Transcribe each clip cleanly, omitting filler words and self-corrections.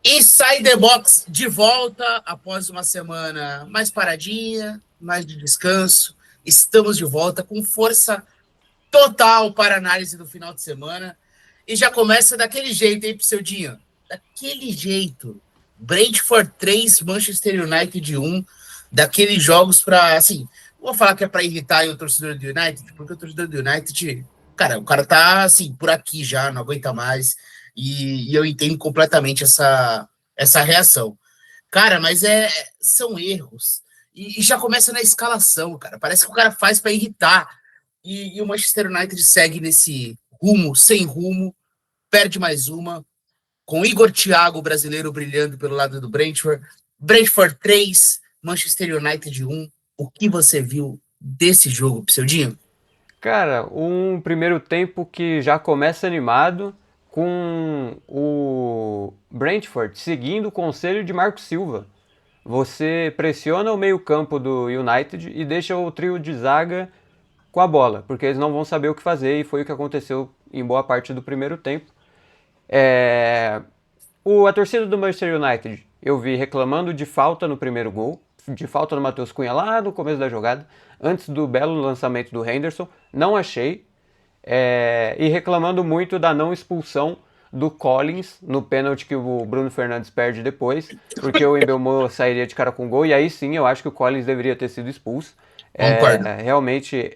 Inside the Box de volta após uma semana mais paradinha, mais de descanso. Estamos de volta com força total para análise do final de semana. E já começa daquele jeito, hein, Pseudinho? Daquele jeito. Brentford 3, Manchester United 1. Daqueles jogos para, assim, vou falar que é para irritar o torcedor do United, porque o torcedor do United, cara, o cara tá, assim, por aqui já, não aguenta mais. E eu entendo completamente essa reação. Cara, mas são erros. E já começa na escalação, cara. Parece que o cara faz para irritar. E o Manchester United segue nesse rumo, sem rumo, perde mais uma, com Igor Thiago, brasileiro, brilhando pelo lado do Brentford. Brentford 3, Manchester United 1. O que você viu desse jogo, Pseudinho? Cara, um primeiro tempo que já começa animado com o Brentford seguindo o conselho de Marco Silva. Você pressiona o meio-campo do United e deixa o trio de zaga com a bola, porque eles não vão saber o que fazer e foi o que aconteceu em boa parte do primeiro tempo. É... A torcida do Manchester United eu vi reclamando de falta no primeiro gol, de falta no Matheus Cunha lá no começo da jogada, antes do belo lançamento do Henderson. Não achei. E reclamando muito da não expulsão do Collins no pênalti que o Bruno Fernandes perde depois, porque o Embelmo sairia de cara com gol, e aí sim eu acho que o Collins deveria ter sido expulso. Concordo. Realmente,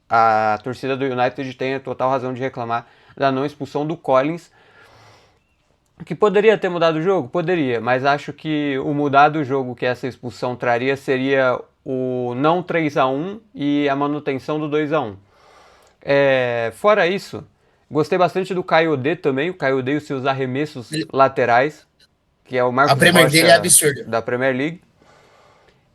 a torcida do United tem a total razão de reclamar da não expulsão do Collins, que poderia ter mudado o jogo? Poderia, mas acho que o mudar do jogo que essa expulsão traria seria o não 3-1 e a manutenção do 2-1. Fora isso, gostei bastante do Caio D também, o Caio D e os seus arremessos laterais, que é o A Marcos Premier dele é Rocha absurda. da Premier League.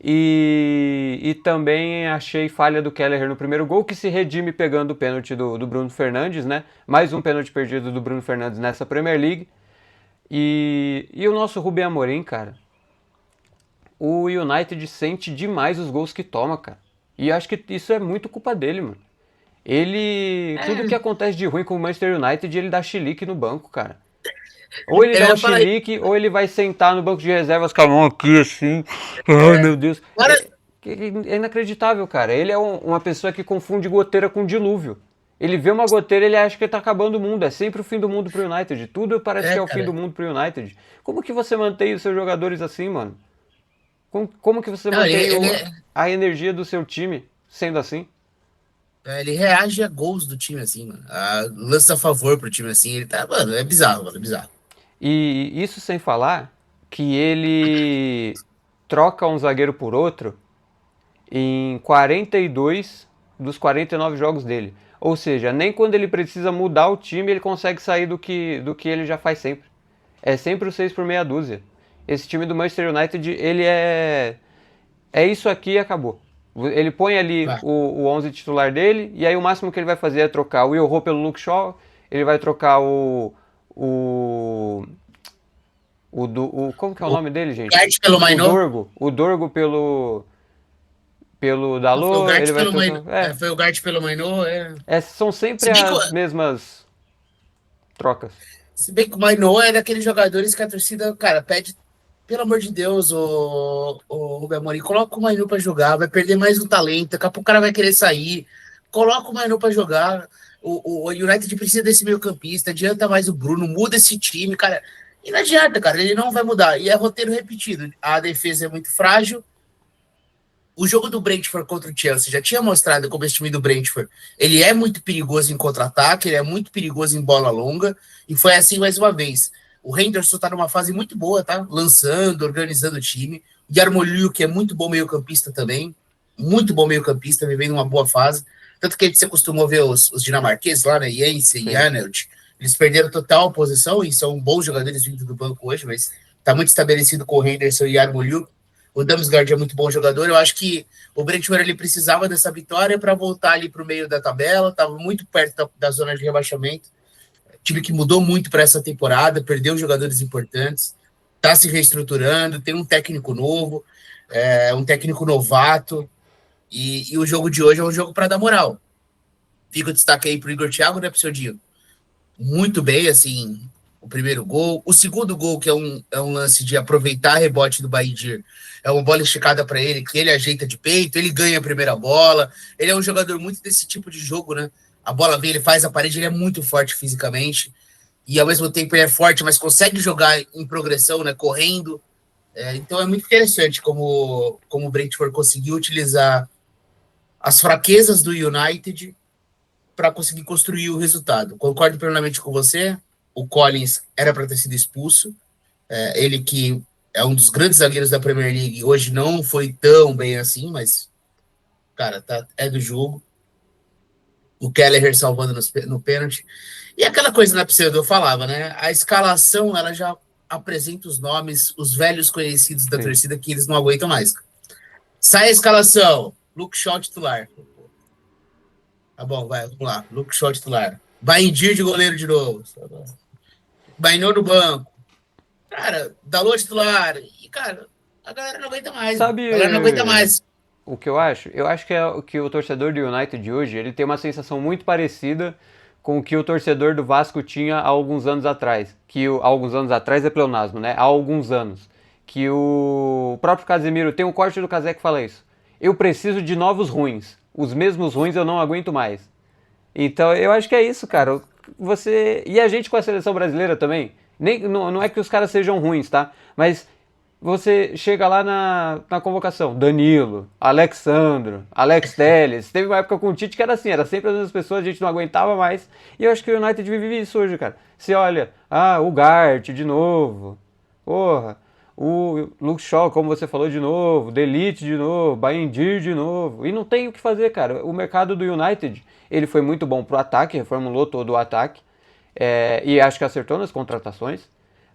E também achei falha do Kelleher no primeiro gol, que se redime pegando o pênalti do Bruno Fernandes, né? Mais um pênalti perdido do Bruno Fernandes nessa Premier League. E o nosso Rubem Amorim, cara, o United sente demais os gols que toma, cara. E acho que isso é muito culpa dele, mano. Ele. Tudo que acontece de ruim com o Manchester United, ele dá chilique no banco, cara. Ou ele Eu dá um ia falar isso. chilique, ou ele vai sentar no banco de reservas com a mão aqui assim. Ai, meu Deus. Agora, É inacreditável, cara. Ele é uma pessoa que confunde goteira com dilúvio. Ele vê uma goteira e ele acha que tá acabando o mundo. É sempre o fim do mundo pro United. Tudo parece que é o fim do cara. mundo pro United. Como que você mantém os seus jogadores assim, mano? Como que você Não, mantém a energia do seu time sendo assim? ele reage a gols do time assim, mano. Lança a favor pro time assim. Ele tá, mano, é bizarro, mano, é bizarro. E isso sem falar que ele troca um zagueiro por outro em 42 dos 49 jogos dele. Ou seja, nem quando ele precisa mudar o time ele consegue sair do que ele já faz sempre. É sempre o 6 por meia dúzia. Esse time do Manchester United, ele é isso aqui e acabou. Ele põe ali Vai. o 11 titular dele, e aí o máximo que ele vai fazer é trocar o Will Hope pelo Luke Shaw, ele vai trocar o, como que é o O nome dele, gente? Gart pelo Mainô. O Dorgo pelo Não, foi o Dalot, Gart ele vai pelo trocar. Mainô. Foi o Gart pelo Mainô. São sempre Se bem que, as mesmas trocas. se bem que o Mainô é daqueles jogadores que a torcida, cara, pede, pelo amor de Deus, o Rubem Amorim, coloca o Mainô pra jogar, vai perder mais um talento, daqui a pouco o cara vai querer sair. Coloca o Mainô pra jogar. O United precisa desse meio campista, adianta mais o Bruno, muda esse time, cara. E não adianta, cara, ele não vai mudar. E é roteiro repetido. A defesa é muito frágil. O jogo do Brentford contra o Chelsea já tinha mostrado como esse time do Brentford ele é muito perigoso em contra-ataque, ele é muito perigoso em bola longa, e foi assim mais uma vez. O Henderson tá numa fase muito boa, tá? Lançando, organizando o time. O Yarmolenko, que é muito bom meio-campista também, muito bom meio-campista, vivendo uma boa fase. Tanto que a gente se acostumou a ver os dinamarqueses lá, né? Jensen e Sim. Arnold. Eles perderam total posição e são bons jogadores vindo do banco hoje, mas tá muito estabelecido com o Henderson e Yarmolenko. O Damsgaard é muito bom jogador. Eu acho que o Brentford ele precisava dessa vitória para voltar ali para o meio da tabela. Estava muito perto da zona de rebaixamento. Time que mudou muito para essa temporada, perdeu jogadores importantes, está se reestruturando, tem um técnico novo, um técnico novato. E o jogo de hoje é um jogo para dar moral. Fica o destaque aí para o Igor Thiago, né, Pseudinho? Muito bem, assim. o primeiro gol. O segundo gol, que é um lance de aproveitar rebote do Baindir, é uma bola esticada para ele, que ele ajeita de peito, ele ganha a primeira bola. Ele é um jogador muito desse tipo de jogo, né? A bola vem, ele faz a parede, ele é muito forte fisicamente. E ao mesmo tempo ele é forte, mas consegue jogar em progressão, né? Correndo. Então é muito interessante como o Brentford conseguiu utilizar as fraquezas do United para conseguir construir o resultado. Concordo plenamente com você. O Collins era para ter sido expulso. Ele que é um dos grandes zagueiros da Premier League, hoje não foi tão bem assim, mas, cara, é do jogo. O Kelleher salvando no pênalti. E aquela coisa, né, Pseudo, eu falava, né? A escalação, ela já apresenta os nomes, os velhos conhecidos da Sim. torcida que eles não aguentam mais. Sai a escalação. Luke Shaw titular. Tá bom, vai, vamos lá. Luke Shaw titular. Baindir de goleiro de novo. Bainô no banco. Cara, Dalot titular. E, cara, a galera não aguenta mais. A galera não aguenta Sabe mais. o que eu acho? Eu acho que é que o torcedor do United de hoje, ele tem uma sensação muito parecida com o que o torcedor do Vasco tinha há alguns anos atrás. Há alguns anos atrás é pleonasmo, né? Há alguns anos. Que o próprio Casemiro, tem um corte do Casé que fala isso. Eu preciso de novos ruins. Os mesmos ruins eu não aguento mais. Então eu acho que é isso, cara. Você. E a gente com a seleção brasileira também. Não é que os caras sejam ruins, tá? Mas você chega lá na convocação, Danilo, Alexandro, Alex Telles. Teve uma época com o Tite que era assim, era sempre as mesmas pessoas, a gente não aguentava mais. E eu acho que o United vive isso hoje, cara. Você olha, o Gart de novo. Porra. O Luke Shaw, como você falou de novo, Delite de novo, Baindir de novo. E não tem o que fazer, cara. O mercado do United, ele foi muito bom pro ataque, reformulou todo o ataque. E acho que acertou nas contratações.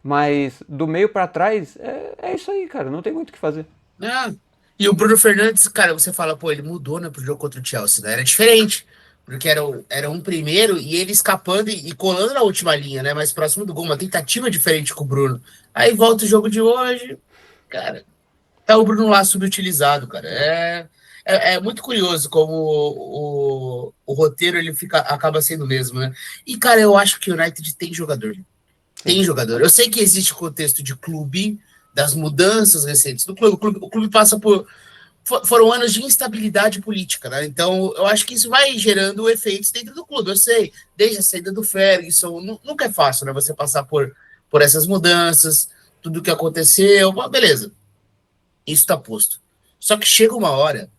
Mas do meio para trás, é isso aí, cara. Não tem muito o que fazer. Né? E o Bruno Fernandes, cara, você fala, pô, ele mudou, né, pro jogo contra o Chelsea, né? Era diferente. Porque era um primeiro e ele escapando e colando na última linha, né? Mais próximo do gol, uma tentativa diferente com o Bruno. Aí volta o jogo de hoje, cara. Tá o Bruno lá subutilizado, cara. É muito curioso como o roteiro ele acaba sendo o mesmo, né? E, cara, eu acho que o United tem jogador. Sim. Tem jogador. Eu sei que existe o contexto de clube, das mudanças recentes do clube. O clube passa por. Foram anos de instabilidade política, né? Então, eu acho que isso vai gerando efeitos dentro do clube. Eu sei, desde a saída do Ferguson, nunca é fácil, né? Você passar por essas mudanças, tudo o que aconteceu. Bom, beleza, isso está posto. Só que chega uma hora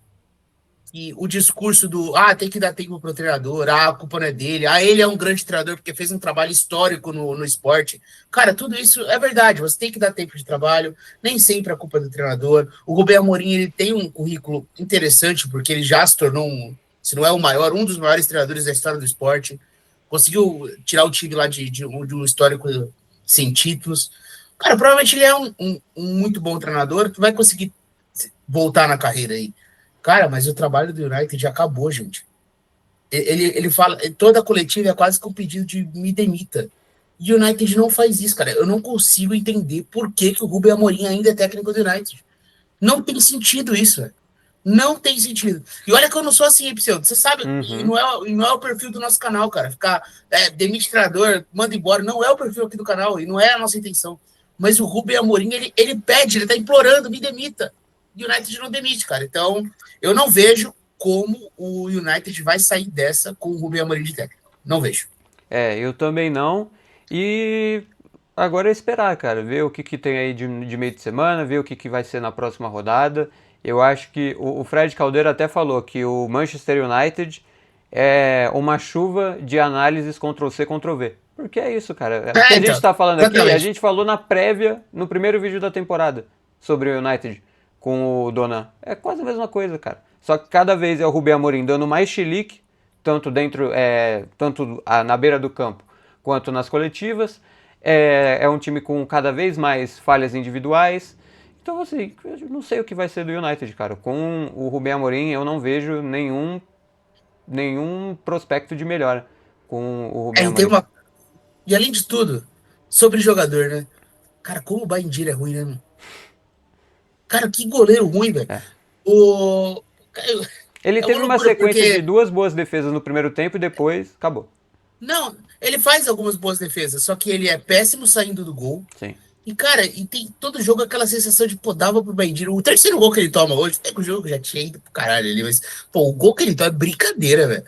que o discurso do tem que dar tempo pro treinador, a culpa não é dele, ele é um grande treinador porque fez um trabalho histórico no esporte. Cara, tudo isso é verdade, você tem que dar tempo de trabalho, nem sempre a culpa é do treinador. O Rubem Amorim, ele tem um currículo interessante, porque ele já se tornou se não é o maior, um dos maiores treinadores da história do esporte. Conseguiu tirar o time lá de um histórico sem títulos. Cara, provavelmente ele é um muito bom treinador que vai conseguir voltar na carreira aí. Cara, mas o trabalho do United já acabou, gente. Ele fala, toda a coletiva é quase que um pedido de me demita. E o United não faz isso, cara. Eu não consigo entender por que o Rubem Amorim ainda é técnico do United. Não tem sentido isso, velho. Não tem sentido. E olha que eu não sou assim, Pseudo. Você sabe, e Uhum. não é o perfil do nosso canal, cara. Ficar demite treinador, manda embora. Não é o perfil aqui do canal e não é a nossa intenção. Mas o Rubem Amorim, ele pede, ele tá implorando, me demita. E o United não demite, cara. Então, eu não vejo como o United vai sair dessa com o Rubem Amorim de técnico. Não vejo. Eu também não. E agora é esperar, cara, ver o que tem aí de meio de semana, ver o que vai ser na próxima rodada. Eu acho que o Fred Caldeira até falou que o Manchester United é uma chuva de análises Ctrl-C, Ctrl-V. Porque é isso, cara. O que a gente Então, tá falando aqui, a exatamente. gente falou na prévia, no primeiro vídeo da temporada, sobre o United com o Donan. É quase a mesma coisa, cara. Só que cada vez é o Rubem Amorim dando mais chilique, tanto na beira do campo quanto nas coletivas. É um time com cada vez mais falhas individuais. Então, assim, eu não sei o que vai ser do United, cara. Com o Rubem Amorim, eu não vejo nenhum prospecto de melhora com o Rubem E tem Amorim. uma. E além de tudo, sobre jogador, né? Cara, como o Baindir é ruim, né, mano? Cara, que goleiro ruim, velho. É. O... Ele É uma teve uma loucura, sequência de porque duas boas defesas no primeiro tempo e depois acabou. Não, ele faz algumas boas defesas, só que ele é péssimo saindo do gol. Sim. E, cara, e tem todo jogo aquela sensação de, pô, dava pro Mendy. O terceiro gol que ele toma hoje, até que o jogo já tinha ido pro caralho ali, mas, pô, o gol que ele toma é brincadeira, velho.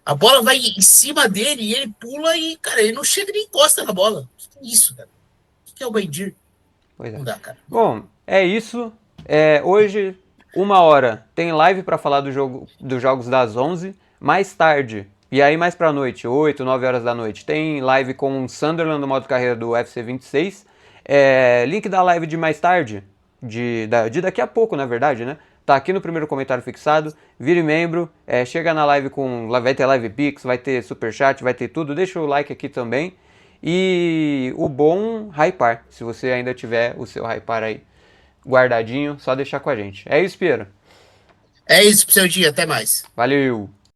A bola vai em cima dele e ele pula e, cara, ele não chega nem encosta na bola. Que isso, cara? O que é o Mendy? Pois é. Não dá, cara. Bom, é isso. Hoje, 1 hora, tem live para falar dos jogos das 11. Mais tarde, e aí mais pra noite, 8, 9 horas da noite, tem live com o Sunderland no modo carreira do UFC 26. Link da live de mais tarde, de daqui a pouco, na verdade, né? Tá aqui no primeiro comentário fixado. Vire membro, chega na live com. Vai ter live Pix, vai ter superchat, vai ter tudo. Deixa o like aqui também. E o bom hypar. Se você ainda tiver o seu hypar aí guardadinho, só deixar com a gente. É isso, Piero. É isso pro seu dia, até mais. Valeu!